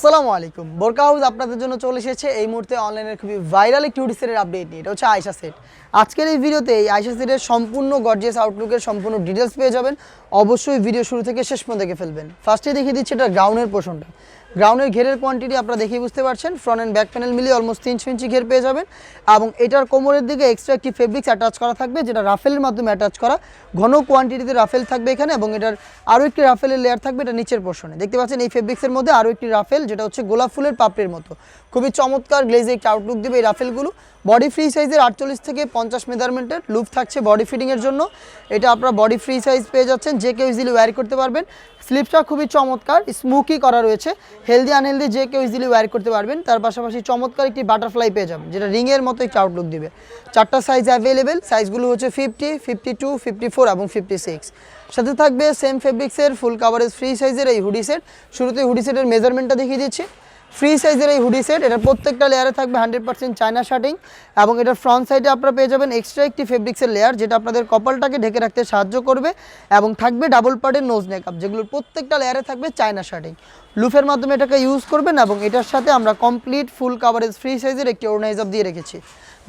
আসসালামু আলাইকুম। বোরকা হাউস আপনাদের জন্য চলে এসেছে এই মুহূর্তে অনলাইনের খুবই ভাইরাল একটি হুডি সেটের আপডেট নিয়ে। এটা হচ্ছে আয়েশা সেট। আজকের এই ভিডিওতে এই আয়েশা সেটের সম্পূর্ণ গর্জিয়াস আউটলুকের সম্পূর্ণ ডিটেলস পেয়ে যাবেন। অবশ্যই ভিডিও শুরু থেকে শেষ পর্যন্ত দেখে ফেলবেন। ফার্স্টে দেখিয়ে দিচ্ছি এটা গ্রাউন্ডের পোর্শনটা। গ্রাউন্ডের ঘেরের কোয়ান্টিটি আপনারা দেখেই বুঝতে পারছেন। ফ্রন্ট অ্যান্ড ব্যাক প্যানেল মিলিয়ে অলমোস্ট 3 ইঞ্চি ঘের পেয়ে যাবেন এবং এটার কোমরের দিকে এক্সট্রা একটি ফেব্রিক্স অ্যাটাচ করা থাকবে, যেটা রাফেলের মাধ্যমে অ্যাটাচ করা। ঘন কোয়ান্টিটিতে রাফেল থাকবে এখানে এবং এটার আরও একটি রাফেলের লেয়ার থাকবে এটা নিচের পোর্শনে। দেখতে পাচ্ছেন এই ফেব্রিক্সের মধ্যে আরও একটি রাফেল, যেটা হচ্ছে গোলাপ ফুলের পাপড়ির মতো। খুবই চমৎকার গ্লেজে একটি আউটলুক দেবে এই রাফেলগুলো। বডি ফ্রি সাইজের 48 থেকে 50 মেজারমেন্টের লুপ থাকছে বডি ফিটিংয়ের জন্য। এটা আপনারা বডি ফ্রি সাইজ পেয়ে যাচ্ছেন, যে কেউ ইজিলি ওয়্যার করতে পারবেন। স্লিপসটা খুবই চমৎকার স্মুকি করা রয়েছে, হেলদি আনহেলদি যে কেউ ইজিলি ওয়্যার করতে পারবেন। তার পাশাপাশি চমৎকার একটি বাটারফ্লাই পেয়ে যাবেন, যেটা রিংয়ের মতো একটি আউটলুক দিবে। 4টা সাইজ অ্যাভেলেবেল, সাইজগুলো হচ্ছে 50, 52, 54 এবং 56। সাথে থাকবে সেম ফেব্রিক্সের ফুল কাভারেজ ফ্রি সাইজের এই হুডি সেট। শুরুতে হুডি সেটের মেজারমেন্টটা দেখিয়ে দিচ্ছি। ফ্রি সাইজের এই হুডি সেট, এটার প্রত্যেকটা লেয়ারে থাকবে 100% চায়না শার্টিং এবং এটার ফ্রন্ট সাইডে আপনারা পেয়ে যাবেন এক্সট্রা একটি ফেব্রিক্সের লেয়ার, যেটা আপনাদের কপালটাকে ঢেকে রাখতে সাহায্য করবে। এবং থাকবে ডাবল পার্টের নোজ নেকআপ, যেগুলোর প্রত্যেকটা লেয়ারে থাকবে চায়না শার্টিং। লুফের মাধ্যমে এটাকে ইউজ করবেন এবং এটার সাথে আমরা কমপ্লিট ফুল কাভারেজ ফ্রি সাইজের একটি ওড়না হিজাব দিয়ে রেখেছি।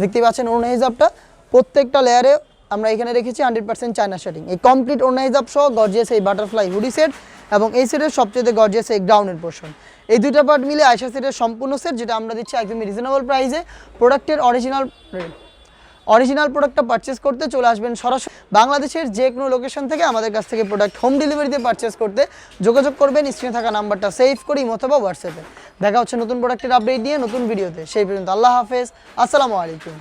দেখতে পাচ্ছেন ওড়না হিজাবটা প্রত্যেকটা লেয়ারে আমরা এখানে রেখেছি 100% চায়না শার্টিং। এই কমপ্লিট ওড়না হিজাব সহ গর্জিয়াস এই বাটারফ্লাই হুডি সেট এবং এই সেটের সবচেয়ে গর্জিয়াস এই গ্রাউন্ডের পোর্শন। এই দুইটা পার্ট মিলে আয়েশা সেটের সম্পূর্ণ সেট, যেটা আমরা দিচ্ছি একদমই রিজনেবল প্রাইসে। প্রোডাক্টের অরিজিনাল প্রোডাক্টটা পারচেস করতে চলে আসবেন সরাসরি বাংলাদেশের যে কোনো লোকেশন থেকে আমাদের কাছ থেকে প্রোডাক্ট হোম ডেলিভারিতে পারচেস করতে যোগাযোগ করবেন স্ক্রিনে থাকা নাম্বারটা সেভ করি অথবা হোয়াটসঅ্যাপে। দেখা হচ্ছে নতুন প্রোডাক্টের আপডেট নিয়ে নতুন ভিডিওতে। সেই পর্যন্ত আল্লাহ হাফেজ, আসসালামু আলাইকুম।